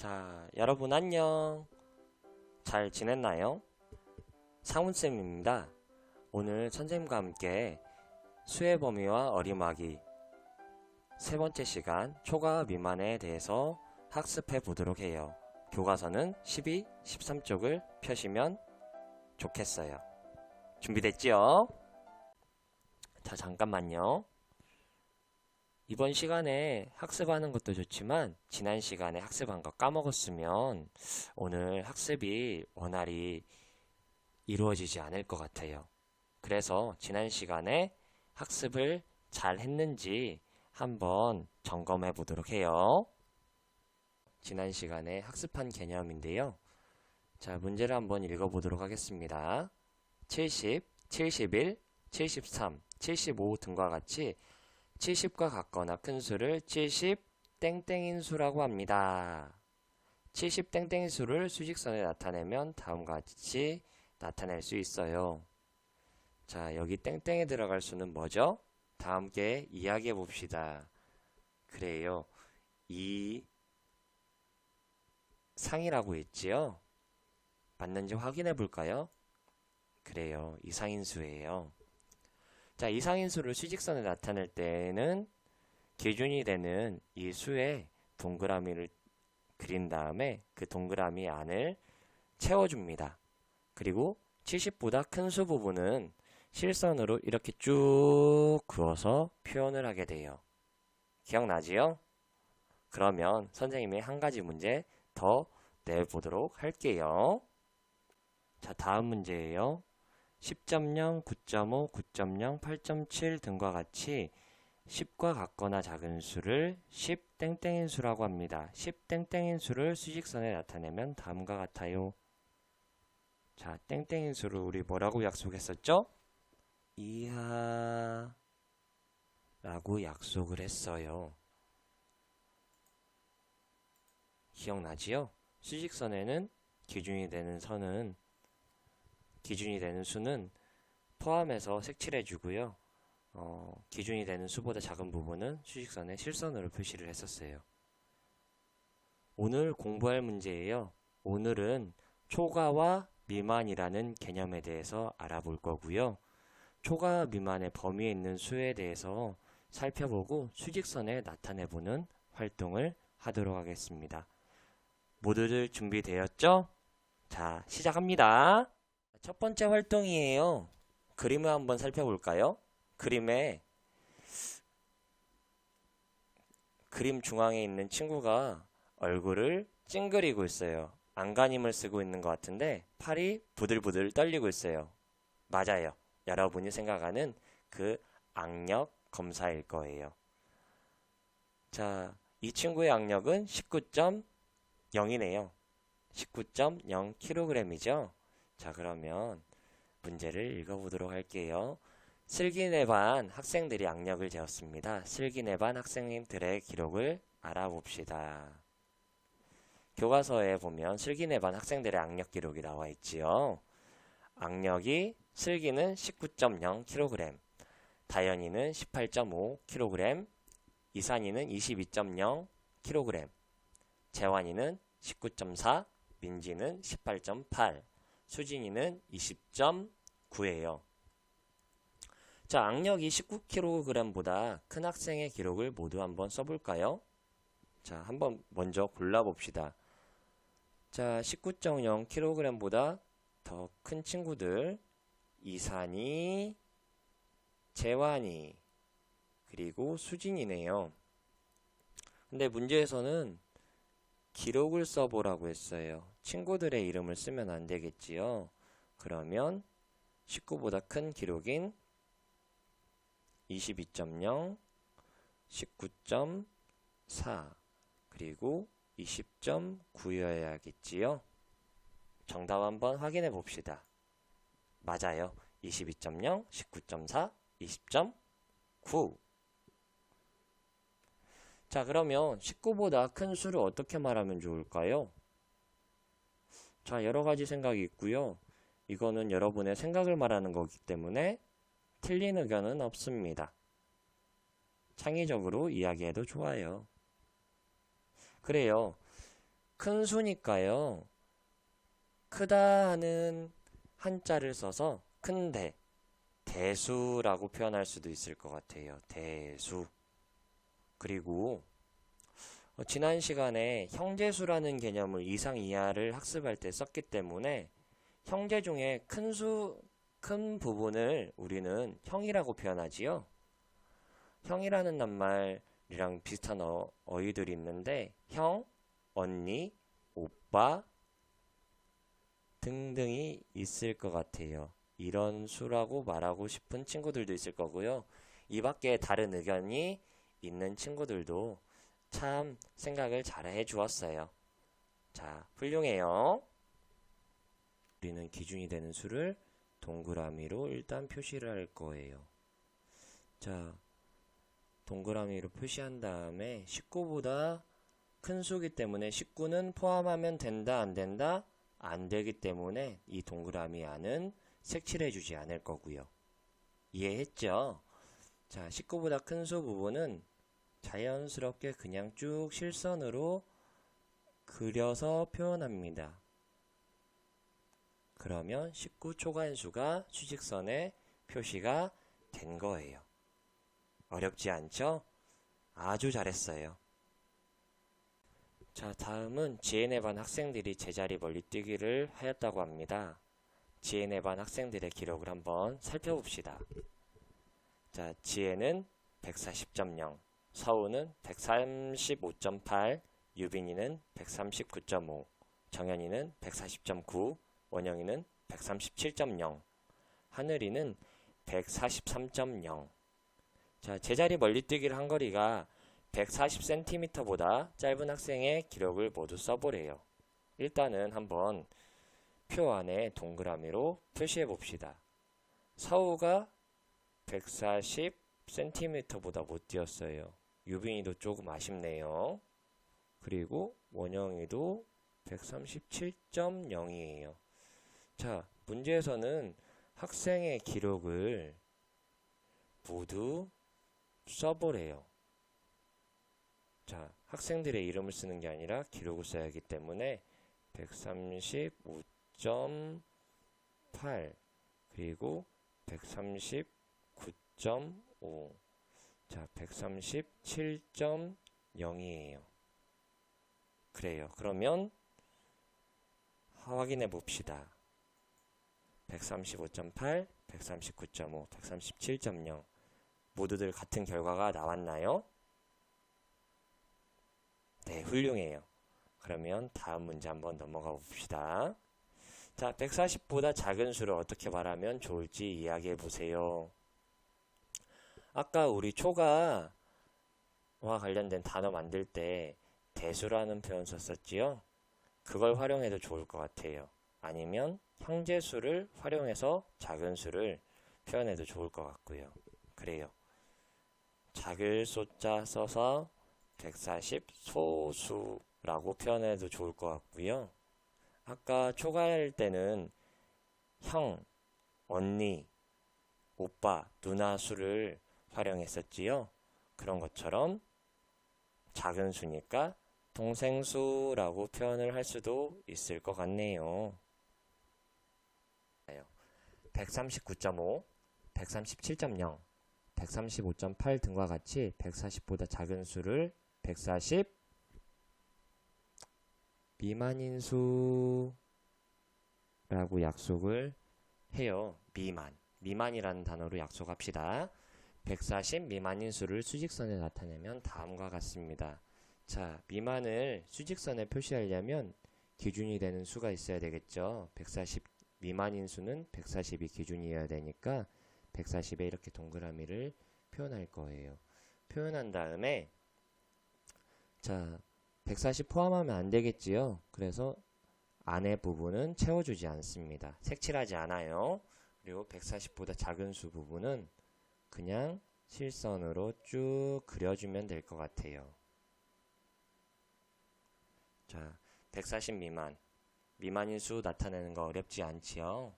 자, 여러분 안녕. 잘 지냈나요? 상훈쌤입니다. 오늘 선생님과 함께 수의 범위와 어림하기 세 번째 시간 초과 미만에 대해서 학습해 보도록 해요. 교과서는 12, 13쪽을 펴시면 좋겠어요. 준비됐지요? 자, 잠깐만요. 이번 시간에 학습하는 것도 좋지만 지난 시간에 학습한 거 까먹었으면 오늘 학습이 원활히 이루어지지 않을 것 같아요. 그래서 지난 시간에 학습을 잘 했는지 한번 점검해 보도록 해요. 지난 시간에 학습한 개념인데요. 자, 문제를 한번 읽어보도록 하겠습니다. 70, 71, 73, 75 등과 같이 70과 같거나 큰 수를 70 땡땡인 수라고 합니다. 70 땡땡인 수를 수직선에 나타내면 다음과 같이 나타낼 수 있어요. 자, 여기 땡땡에 들어갈 수는 뭐죠? 다 함께 이야기해 봅시다. 그래요. 이 상이라고 했지요? 맞는지 확인해 볼까요? 그래요. 이상인수예요. 자, 이상인수를 수직선에 나타낼 때는 기준이 되는 이 수에 동그라미를 그린 다음에 그 동그라미 안을 채워줍니다. 그리고 70보다 큰 수 부분은 실선으로 이렇게 쭉 그어서 표현을 하게 돼요. 기억나지요? 그러면 선생님이 한 가지 문제 더 내보도록 할게요. 자, 다음 문제예요. 10.0, 9.5, 9.0, 8.7 등과 같이 10과 같거나 작은 수를 10 땡땡인 수라고 합니다. 10 땡땡인 수를 수직선에 나타내면 다음과 같아요. 자, 땡땡인 수를 우리 뭐라고 약속했었죠? 이하라고 약속을 했어요. 기억나지요? 수직선에는 기준이 되는 수는 포함해서 색칠해 주고요. 기준이 되는 수보다 작은 부분은 수직선에 실선으로 표시를 했었어요. 오늘 공부할 문제예요. 오늘은 초과와 미만이라는 개념에 대해서 알아볼 거고요. 초과 미만의 범위에 있는 수에 대해서 살펴보고 수직선에 나타내보는 활동을 하도록 하겠습니다. 모두들 준비되었죠? 자, 시작합니다. 첫 번째 활동이에요. 그림을 한번 살펴볼까요? 그림 중앙에 있는 친구가 얼굴을 찡그리고 있어요. 안간힘을 쓰고 있는 것 같은데 팔이 부들부들 떨리고 있어요. 맞아요. 여러분이 생각하는 그 악력 검사일 거예요. 자, 이 친구의 악력은 19.0이네요. 19.0kg이죠. 자, 그러면 문제를 읽어보도록 할게요. 슬기네 반 학생들이 악력을 재었습니다. 슬기네 반 학생님들의 기록을 알아봅시다. 교과서에 보면 슬기네 반 학생들의 악력 기록이 나와 있지요. 악력이 슬기는 19.0kg, 다현이는 18.5kg, 이산이는 22.0kg, 재환이는 19.4, 민지는 18.8, 수진이는 20.9예요. 자, 악력이 19kg보다 큰 학생의 기록을 모두 한번 써볼까요? 자, 한번 먼저 골라봅시다. 자, 19.0kg보다 더 큰 친구들, 이산이, 재환이, 그리고 수진이네요. 근데 문제에서는 기록을 써보라고 했어요. 친구들의 이름을 쓰면 안 되겠지요. 그러면 19보다 큰 기록인 22.0, 19.4, 그리고 20.9여야겠지요. 정답 한번 확인해 봅시다. 맞아요. 22.0, 19.4, 20.9. 자, 그러면 19보다 큰 수를 어떻게 말하면 좋을까요? 자, 여러 가지 생각이 있고요. 이거는 여러분의 생각을 말하는 거기 때문에 틀린 의견은 없습니다. 창의적으로 이야기해도 좋아요. 그래요. 큰 수니까요. 크다 하는 한자를 써서 큰대, 대수라고 표현할 수도 있을 것 같아요. 대수. 그리고 지난 시간에 형제수라는 개념을 이상 이하를 학습할 때 썼기 때문에 형제 중에 큰 부분을 우리는 형이라고 표현하지요. 형이라는 낱말이랑 비슷한 어휘들이 있는데 형, 언니, 오빠 등등이 있을 것 같아요. 이런 수라고 말하고 싶은 친구들도 있을 거고요. 이 밖에 다른 의견이 있는 친구들도 참 생각을 잘 해주었어요. 자, 훌륭해요. 우리는 기준이 되는 수를 동그라미로 일단 표시를 할 거예요. 자, 동그라미로 표시한 다음에 19보다 큰 수기 때문에 19는 포함하면 된다, 안 된다? 안 되기 때문에 이 동그라미 안은 색칠해 주지 않을 거고요. 이해했죠? 자, 19보다 큰 수 부분은 자연스럽게 그냥 쭉 실선으로 그려서 표현합니다. 그러면 19 초간수가 수직선에 표시가 된 거예요. 어렵지 않죠? 아주 잘했어요. 자, 다음은 지혜네 반 학생들이 제자리 멀리뛰기를 하였다고 합니다. 지혜네 반 학생들의 기록을 한번 살펴봅시다. 자, 지혜는 140.0, 서우는 135.8, 유빈이는 139.5, 정현이는 140.9, 원영이는 137.0, 하늘이는 143.0. 자, 제자리 멀리뛰기를 한 거리가 140cm보다 짧은 학생의 기록을 모두 써보래요. 일단은 한번 표 안에 동그라미로 표시해 봅시다. 서우가 140cm보다 못 뛰었어요. 유빈이도 조금 아쉽네요. 그리고 원영이도 137.0이에요. 자, 문제에서는 학생의 기록을 모두 써보래요. 자, 학생들의 이름을 쓰는 게 아니라 기록을 써야 하기 때문에 135.8 그리고 139.5 자, 137.0이에요. 그래요. 그러면 확인해 봅시다. 135.8, 139.5, 137.0 모두들 같은 결과가 나왔나요? 네, 훌륭해요. 그러면 다음 문제 한번 넘어가 봅시다. 자, 140보다 작은 수를 어떻게 말하면 좋을지 이야기해 보세요. 아까 우리 초가와 관련된 단어 만들 때 대수라는 표현 썼었지요? 그걸 활용해도 좋을 것 같아요. 아니면 형제수를 활용해서 작은 수를 표현해도 좋을 것 같고요. 그래요. 작을 소자 써서 140 소수라고 표현해도 좋을 것 같고요. 아까 초과할 때는 형, 언니, 오빠, 누나 수를 활용했었지요. 그런 것처럼 작은 수니까 동생 수라고 표현을 할 수도 있을 것 같네요. 139.5, 137.0, 135.8 등과 같이 140보다 작은 수를 140 미만인 수라고 약속을 해요. 미만이라는 단어로 약속합시다. 140 미만인 수를 수직선에 나타내면 다음과 같습니다. 자, 미만을 수직선에 표시하려면 기준이 되는 수가 있어야 되겠죠. 140 미만인 수는 140이 기준이어야 되니까 140에 이렇게 동그라미를 표현할 거예요. 표현한 다음에 자, 140 포함하면 안 되겠지요. 그래서 안에 부분은 채워주지 않습니다. 색칠하지 않아요. 그리고 140보다 작은 수 부분은 그냥 실선으로 쭉 그려주면 될 것 같아요. 자, 140 미만인 수 나타내는 거 어렵지 않지요?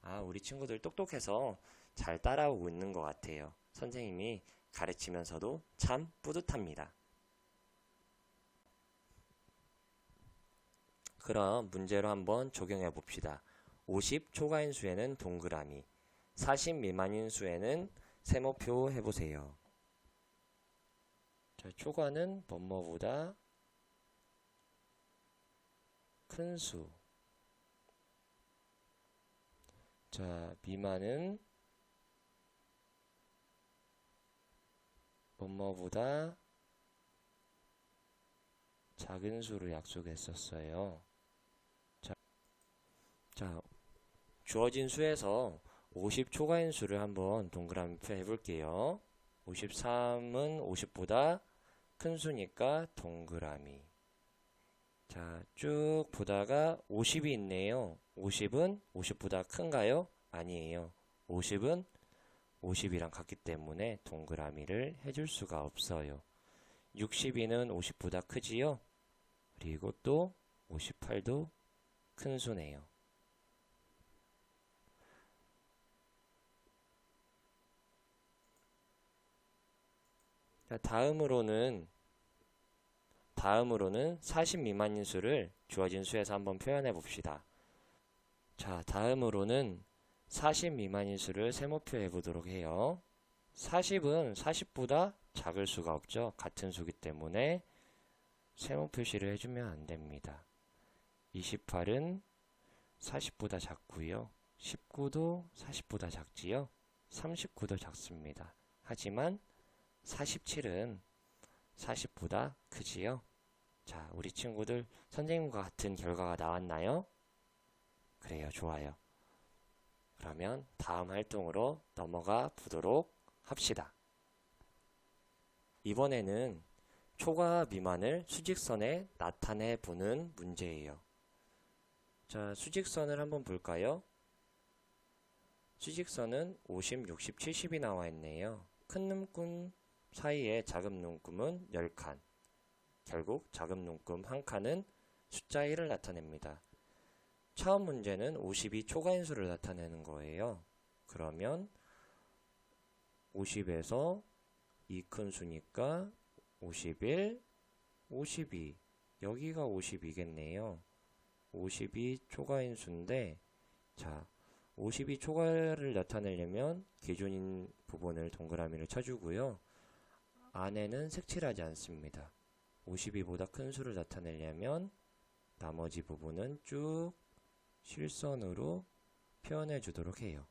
아, 우리 친구들 똑똑해서 잘 따라오고 있는 것 같아요. 선생님이 가르치면서도 참 뿌듯합니다. 그럼 문제로 한번 적용해 봅시다. 50 초과인 수에는 동그라미, 40 미만인 수에는 세모표 해보세요. 자, 초과는 뭐뭐보다 큰 수. 자, 미만은 뭐뭐보다 작은 수를 약속했었어요. 자, 주어진 수에서 50 초과인 수를 한번 동그라미표 해볼게요. 53은 50보다 큰 수니까 동그라미. 자, 쭉 보다가 50이 있네요. 50은 50보다 큰가요? 아니에요. 50은 50이랑 같기 때문에 동그라미를 해줄 수가 없어요. 62는 50보다 크지요? 그리고 또 58도 큰 수네요. 자, 다음으로는 40 미만인 수를 주어진 수에서 한번 표현해 봅시다. 자, 다음으로는 40 미만인 수를 세모표 해보도록 해요. 40은 40보다 작을 수가 없죠. 같은 수기 때문에 세모 표시를 해주면 안 됩니다. 28은 40보다 작고요. 19도 40보다 작지요. 39도 작습니다. 하지만 47은 40보다 크지요. 자, 우리 친구들 선생님과 같은 결과가 나왔나요? 그래요, 좋아요. 그러면 다음 활동으로 넘어가 보도록 합시다. 이번에는 초과 미만을 수직선에 나타내 보는 문제예요. 자, 수직선을 한번 볼까요? 수직선은 50, 60, 70이 나와 있네요. 큰 눈금 사이에 작은 눈금은 10칸. 결국 작은 눈금 1칸은 숫자 1을 나타냅니다. 처음 문제는 52 초과인 수를 나타내는 거예요. 그러면 50에서 2 큰 수니까 51, 52. 여기가 52겠네요. 52 초과인 수인데, 자, 52 초과를 나타내려면 기준인 부분을 동그라미를 쳐주고요. 안에는 색칠하지 않습니다. 52보다 큰 수를 나타내려면 나머지 부분은 쭉 실선으로 표현해 주도록 해요.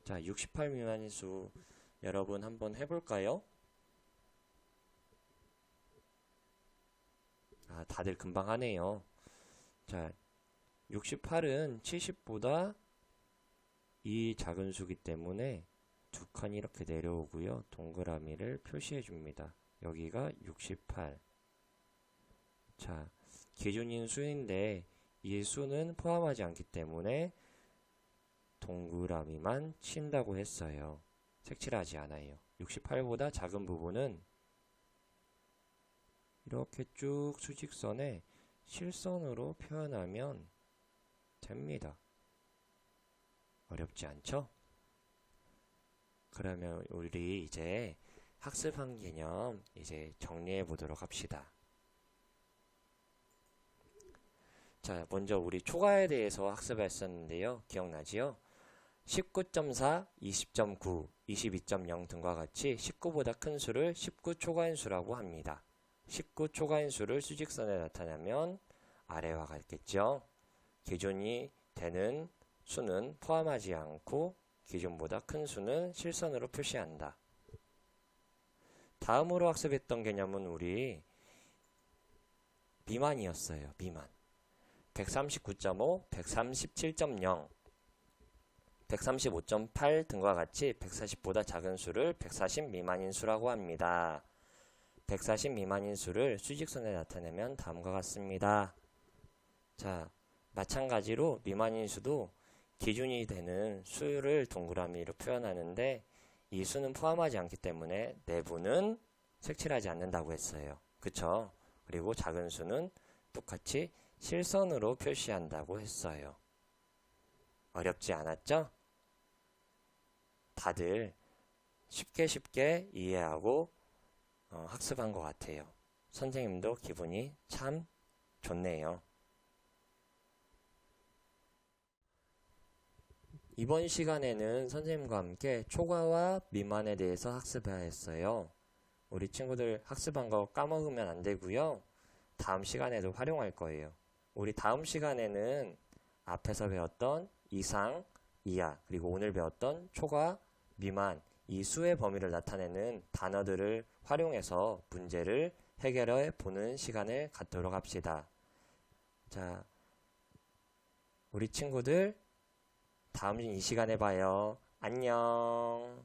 자, 68 미만인 수 여러분 한번 해볼까요? 아, 다들 금방 하네요. 자, 68은 70보다 2 작은 수기 때문에 두 칸이 이렇게 내려오고요. 동그라미를 표시해 줍니다. 여기가 68. 자, 기준인 수인데 이 수는 포함하지 않기 때문에 동그라미만 친다고 했어요. 색칠하지 않아요. 68보다 작은 부분은 이렇게 쭉 수직선에 실선으로 표현하면 됩니다. 어렵지 않죠? 그러면 우리 이제 학습한 개념 이제 정리해 보도록 합시다. 자, 먼저 우리 초과에 대해서 학습했었는데요. 기억나지요? 19.4, 20.9, 22.0 등과 같이 19보다 큰 수를 19 초과인 수라고 합니다. 19 초과인 수를 수직선에 나타내면 아래와 같겠죠. 기준이 되는 수는 포함하지 않고 기준보다 큰 수는 실선으로 표시한다. 다음으로 학습했던 개념은 우리 미만이었어요. 미만. 139.5, 137.0, 135.8 등과 같이 140보다 작은 수를 140 미만인 수라고 합니다. 140 미만인 수를 수직선에 나타내면 다음과 같습니다. 자, 마찬가지로 미만인 수도 기준이 되는 수를 동그라미로 표현하는데 이 수는 포함하지 않기 때문에 내부는 색칠하지 않는다고 했어요. 그쵸? 그리고 작은 수는 똑같이 실선으로 표시한다고 했어요. 어렵지 않았죠? 다들 쉽게 이해하고 학습한 것 같아요. 선생님도 기분이 참 좋네요. 이번 시간에는 선생님과 함께 초과와 미만에 대해서 학습하였어요. 우리 친구들 학습한 거 까먹으면 안 되고요. 다음 시간에도 활용할 거예요. 우리 다음 시간에는 앞에서 배웠던 이상, 이하, 그리고 오늘 배웠던 초과, 미만, 이 수의 범위를 나타내는 단어들을 활용해서 문제를 해결해 보는 시간을 갖도록 합시다. 자, 우리 친구들 다음 이 시간에 봐요. 안녕.